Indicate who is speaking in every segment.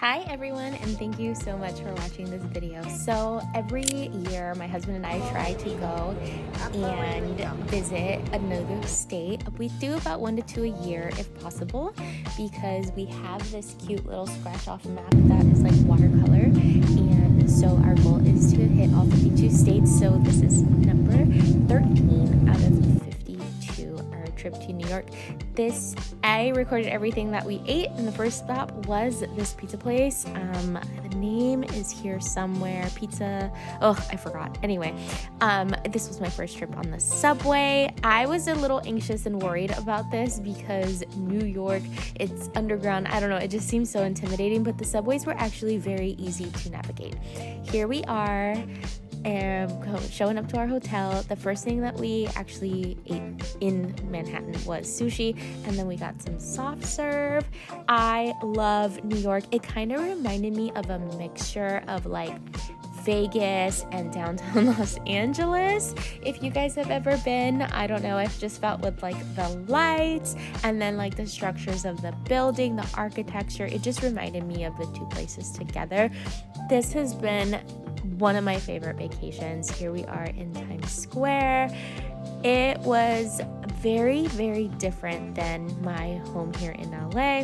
Speaker 1: Hi everyone, and thank you so much for watching this video. So every year my husband and I try to go and visit another state. We do about 1 to 2 a year if possible, because we have this cute little scratch off map that is like watercolor, and so our goal is to hit all 52 states. So this is number 13 out of 52, our trip to New York. I recorded everything that we ate, and the first stop was this pizza place. The name is here somewhere. I forgot. Anyway, this was my first trip on the subway. I was a little anxious and worried about this because New York, it's underground. I don't know, it just seems so intimidating, but the subways were actually very easy to navigate. Here we are, showing up to our hotel. The first thing that we actually ate in Manhattan was sushi, and then we got some soft serve. I love New York. It kind of reminded me of a mixture of like Vegas and downtown Los Angeles. If you guys have ever been, I don't know, I've just felt with like the lights and then like the structures of the building, the architecture, it just reminded me of the two places together. This has been one of my favorite vacations. Here we are in Times Square. It was very, very different than my home here in LA.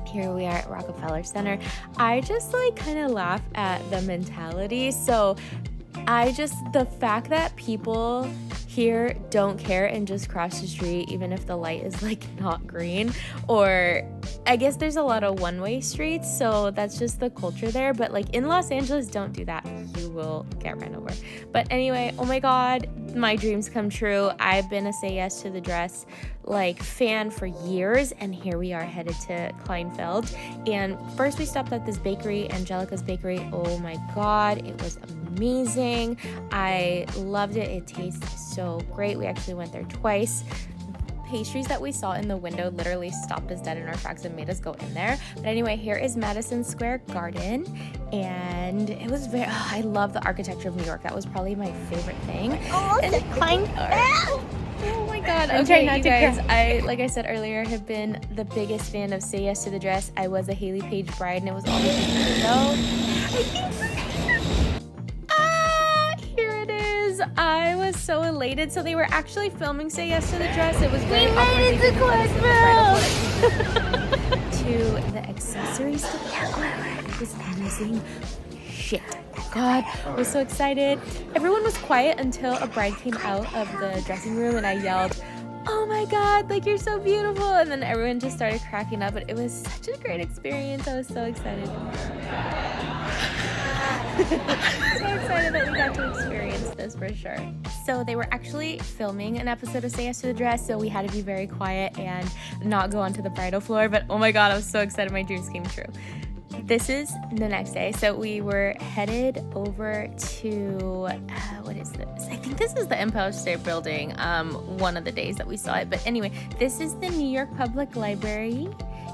Speaker 1: Here we are at Rockefeller Center. I just like kind of laugh at the mentality. So the fact that people here don't care and just cross the street even if the light is like not green, or I guess there's a lot of one-way streets, so that's just the culture there. But like in Los Angeles, don't do that, you will get ran over. But anyway, oh my god, my dreams come true. I've been a Say Yes to the Dress like fan for years, and here we are headed to Kleinfeld. And first we stopped at this bakery, Angelica's Bakery. Oh my god, it was amazing. I loved it. It tastes so great. We actually went there twice. Pastries that we saw in the window literally stopped us dead in our tracks and made us go in there. But anyway, here is Madison Square Garden, and it was I love the architecture of New York. That was probably my favorite thing. And oh my god. Okay, you guys, like I said earlier, have been the biggest fan of Say Yes to the Dress. I was a Haley Page bride, and it was all because of the show. Here it is. I was so elated. So they were actually filming Say Yes to the Dress. It was very awkward. To the accessories department. It was amazing. Shit. God, I was so excited. Everyone was quiet until a bride came out of the dressing room, and I yelled, "Oh my god, like you're so beautiful," and then everyone just started cracking up. But it was such a great experience. I was so excited. So excited that we got to experience this for sure. So they were actually filming an episode of Say Yes to the Dress, so we had to be very quiet and not go onto the bridal floor. But oh my god, I was so excited. My dreams came true. This is the next day. So we were headed over to, what is this? I think this is the Empire State Building, one of the days that we saw it. But anyway, this is the New York Public Library.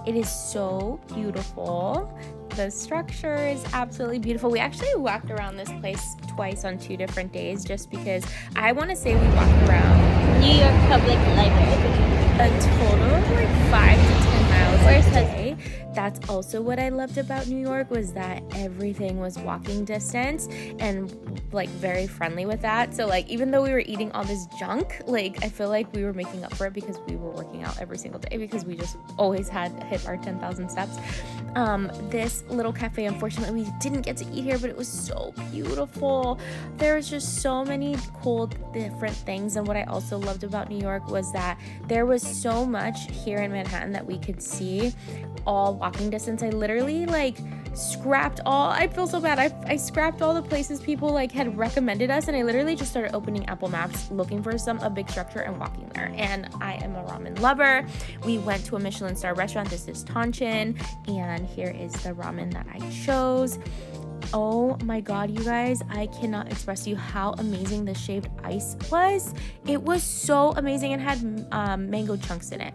Speaker 1: It is so beautiful. The structure is absolutely beautiful. We actually walked around this place twice on 2 different days, just because I want to say we walked around
Speaker 2: New York Public Library
Speaker 1: a total of like 5 to 10 miles a day. That's also what I loved about New York, was that everything was walking distance and like very friendly with that. So like even though we were eating all this junk, like I feel like we were making up for it because we were working out every single day, because we just always had hit our 10,000 steps. This little cafe, unfortunately we didn't get to eat here, but it was so beautiful. There was just so many cool different things. And what I also loved about New York was that there was so much here in Manhattan that we could see all walking distance. I literally like scrapped all, I feel so bad, I scrapped all the places people like had recommended us, and I literally just started opening Apple Maps looking for a big structure and walking there. And I am a ramen lover. We went to a Michelin star restaurant. This is Tonchin, and here is the ramen that I chose. Oh my god, you guys, I cannot express to you how amazing the shaved ice was. It was so amazing. It had mango chunks in it.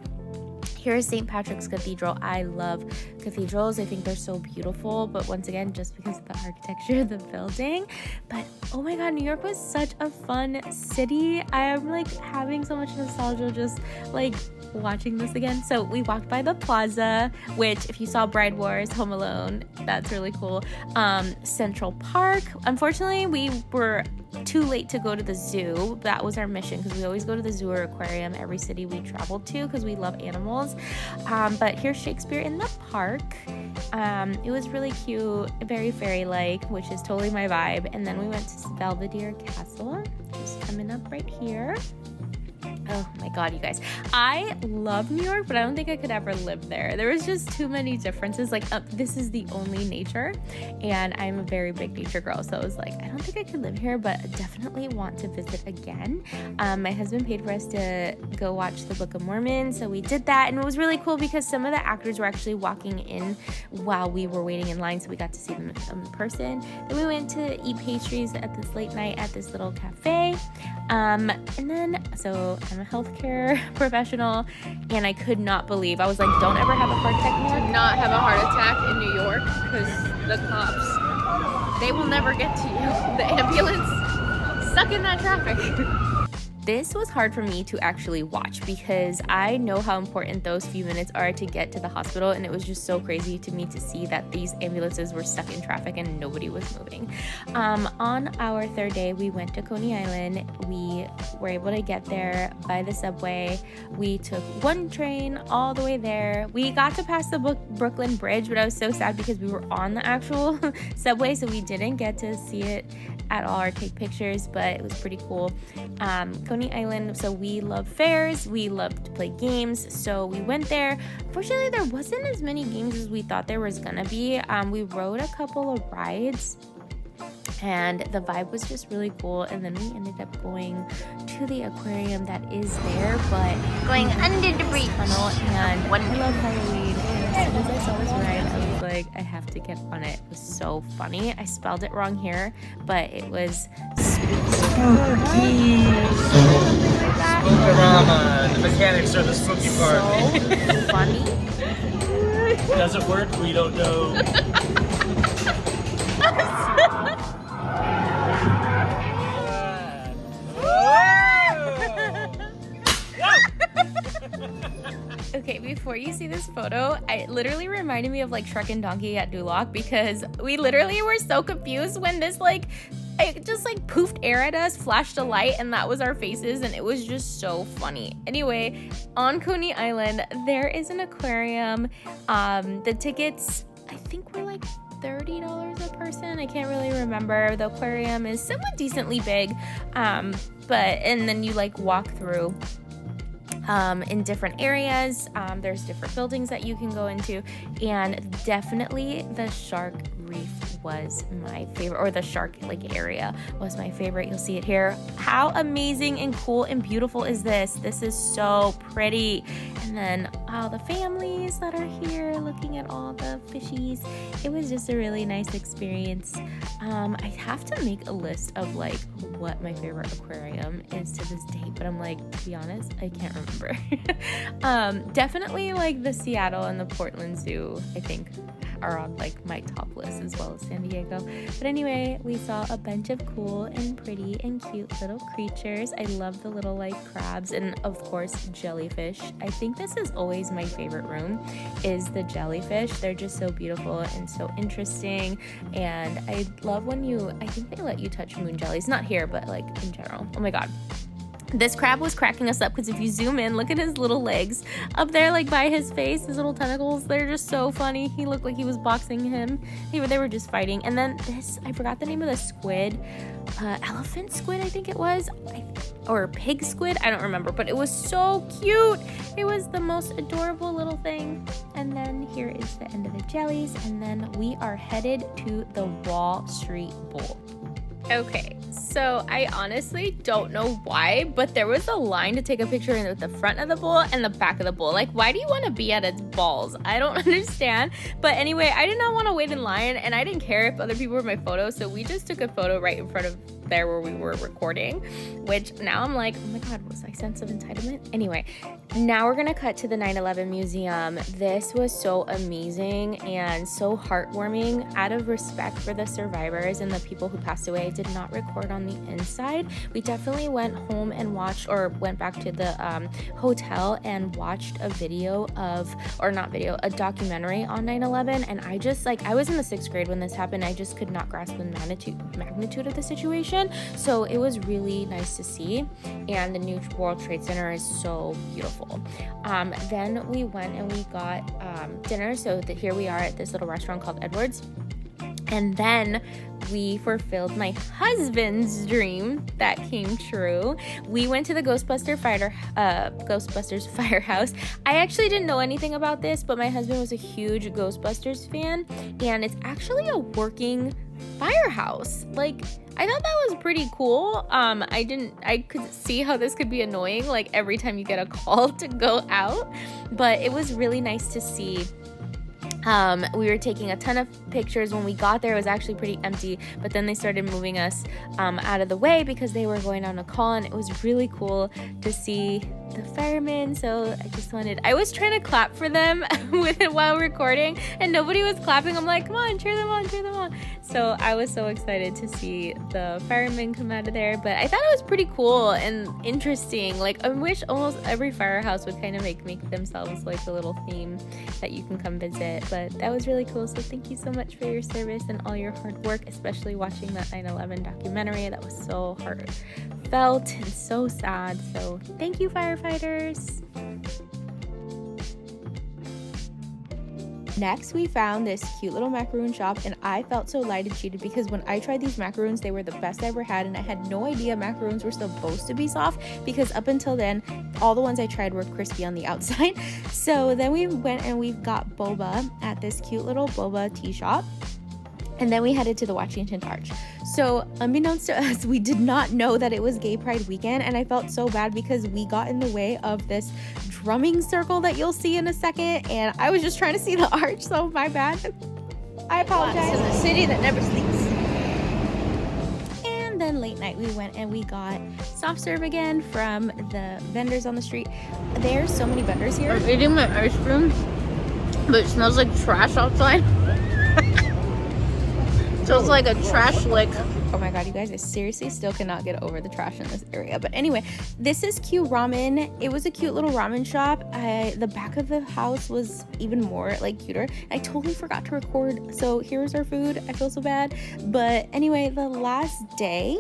Speaker 1: Here's St. Patrick's Cathedral. I love cathedrals. I think they're so beautiful, but once again, just because of the architecture of the building. But oh my God, New York was such a fun city. I am like having so much nostalgia just like watching this again. So we walked by the plaza, which if you saw Bride Wars, Home Alone, that's really cool. Central Park. Unfortunately, we were too late to go to the zoo. That was our mission because we always go to the zoo or aquarium every city we traveled to because we love animals. But here's Shakespeare in the Park. It was really cute, very fairy-like, which is totally my vibe. And then we went to Belvedere Castle, just coming up right here. Oh my God, you guys. I love New York, but I don't think I could ever live there. There was just too many differences. Like, this is the only nature, and I'm a very big nature girl. So I was like, I don't think I could live here, but I definitely want to visit again. My husband paid for us to go watch the Book of Mormon, so we did that, and it was really cool because some of the actors were actually walking in while we were waiting in line, so we got to see them in person. Then we went to eat pastries at this late night at this little cafe. And then, so I'm a healthcare professional, and I could not believe, I was like, don't ever have a heart attack in New York.
Speaker 3: Do not have a heart attack in New York because the cops, they will never get to you. The ambulance, stuck in that traffic.
Speaker 1: This was hard for me to actually watch because I know how important those few minutes are to get to the hospital, and it was just so crazy to me to see that these ambulances were stuck in traffic and nobody was moving. On our third day, we went to Coney Island. We were able to get there by the subway. We took one train all the way there. We got to pass the Brooklyn Bridge, but I was so sad because we were on the actual subway, so we didn't get to see it at all or take pictures, but it was pretty cool. Coney Island, so we love fairs, we love to play games, so we went there. Fortunately, there wasn't as many games as we thought there was gonna be. We rode a couple of rides, and the vibe was just really cool, and then we ended up going to the aquarium that is there, but
Speaker 2: Going under the bridge.
Speaker 1: tunnel, and I love Halloween, and as soon as I saw this ride, I was like, I have to get on it. It was so funny. I spelled it wrong here, but it was
Speaker 4: Spookorama. The mechanics are the spooky part.
Speaker 1: so funny.
Speaker 4: Does it work? We don't know.
Speaker 1: Okay, before you see this photo, it literally reminded me of like Shrek and Donkey at Duloc because we literally were so confused when this like it just like poofed air at us, flashed a light, and that was our faces, and it was just so funny. Anyway, on Coney Island, there is an aquarium. The tickets, I think, were like $30 a person. I can't really remember. The aquarium is somewhat decently big, and then you like walk through in different areas. There's different buildings that you can go into, and definitely the shark reef was my favorite, or the shark like area was my favorite. You'll see it here. How amazing and cool and beautiful is this? This is so pretty. And then all the families that are here looking at all the fishies. It was just a really nice experience. I have to make a list of like what my favorite aquarium is to this day, but I'm like, to be honest, I can't remember. Definitely like the Seattle and the Portland Zoo, I think, are on like my top list, as well as San Diego. But anyway, we saw a bunch of cool and pretty and cute little creatures. I love the little like crabs and of course jellyfish. I think this is always my favorite room, is the jellyfish. They're just so beautiful and so interesting, and I love when I think they let you touch moon jellies, not here but like in general. Oh my god, this crab was cracking us up because if you zoom in, look at his little legs up there, like by his face, his little tentacles. They're just so funny. He looked like he was boxing him. They were just fighting. And then this, I forgot the name of the squid. Elephant squid, I think it was. Or pig squid, I don't remember. But it was so cute. It was the most adorable little thing. And then here is the end of the jellies. And then we are headed to the Wall Street Bowl. Okay, so I honestly don't know why, but there was a line to take a picture in the front of the bowl and the back of the bowl. Like, why do you want to be at its balls? I don't understand. But anyway, I did not want to wait in line, and I didn't care if other people were my photo, so we just took a photo right in front of there where we were recording, which now I'm like, oh my god, was I sense of entitlement? Anyway, Now we're gonna cut to the 9/11 museum. This was so amazing and so heartwarming. Out of respect for the survivors and the people who passed away, I did not record on the inside. We definitely went home and watched, or went back to the hotel and watched a documentary on 9/11. And I just, like, I was in the 6th grade when this happened. I just could not grasp the magnitude of the situation. So it was really nice to see. And the new World Trade Center is so beautiful. Then we went and we got dinner. So here we are at this little restaurant called Edwards. And then we fulfilled my husband's dream that came true. We went to the Ghostbusters Firehouse. I actually didn't know anything about this, but my husband was a huge Ghostbusters fan, and it's actually a working firehouse. Like, I thought that was pretty cool. I could see how this could be annoying, like every time you get a call to go out, but it was really nice to see. We were taking a ton of pictures. When we got there, it was actually pretty empty, but then they started moving us out of the way because they were going on a call, and it was really cool to see the firemen. So I was trying to clap for them while recording, and nobody was clapping. I'm like, come on, cheer them on. So I was so excited to see the firemen come out of there, but I thought it was pretty cool and interesting. Like, I wish almost every firehouse would kind of make themselves like a little theme that you can come visit, but that was really cool. So thank you so much for your service and all your hard work, especially watching that 9/11 documentary. That was so heartfelt and so sad. So thank you, firefighters. Next, we found this cute little macaroon shop, and I felt so light and cheated because when I tried these macaroons, they were the best I ever had, and I had no idea macaroons were supposed to be soft because up until then, all the ones I tried were crispy on the outside. So then we went and we got boba at this cute little boba tea shop. And then we headed to the Washington Arch. So unbeknownst to us, we did not know that it was Gay Pride weekend, and I felt so bad because we got in the way of this drumming circle that you'll see in a second, and I was just trying to see the arch, so my bad. I apologize.
Speaker 3: In the city that never sleeps.
Speaker 1: And then late night we went and we got soft serve again from the vendors on the street. There's so many vendors here.
Speaker 3: I'm eating my ice cream, but it smells like trash outside. Smells like a trash lick.
Speaker 1: Oh my god, you guys, I seriously still cannot get over the trash in this area. But anyway, this is Q Ramen. It was a cute little ramen shop. The back of the house was even more like cuter. I totally forgot to record, so here's our food. I feel so bad. But anyway, the last day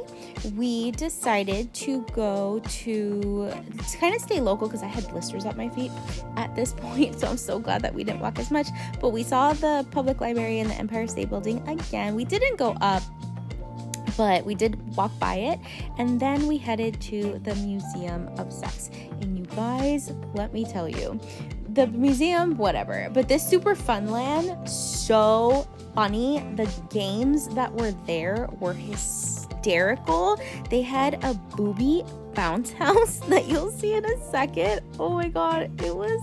Speaker 1: we decided to go to kind of stay local because I had blisters at my feet at this point, so I'm so glad that we didn't walk as much. But we saw the public library and the Empire State Building again. We didn't go up, but we did walk by it, and then we headed to the Museum of Sex. And you guys, let me tell you, the museum, whatever, but this super fun land, so funny. The games that were there were hysterical. They had a booby bounce house that you'll see in a second. Oh my god, it was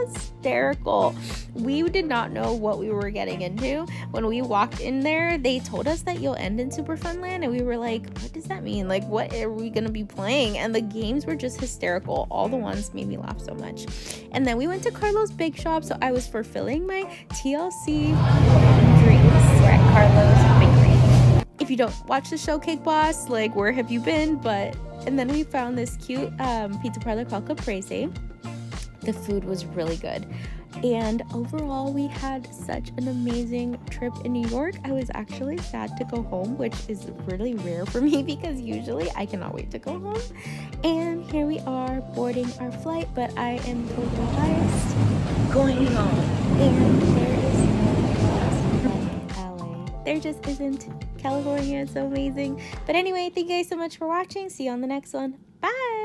Speaker 1: hysterical. We did not know what we were getting into. When we walked in there, they told us that you'll end in Super Fun Land, and we were like, what does that mean? Like, what are we gonna be playing? And the games were just hysterical. All the ones made me laugh so much. And then we went to Carlo's Bake Shop, so I was fulfilling my TLC dreams. We're at Carlo's Bakery. If you don't watch the show Cake Boss, like, where have you been? And then we found this cute pizza parlor called Caprese. The food was really good. And overall, we had such an amazing trip in New York. I was actually sad to go home, which is really rare for me because usually I cannot wait to go home. And here we are boarding our flight, but I am totally biased going home. And there is no LA. There just isn't. California is so amazing. But anyway, thank you guys so much for watching. See you on the next one. Bye!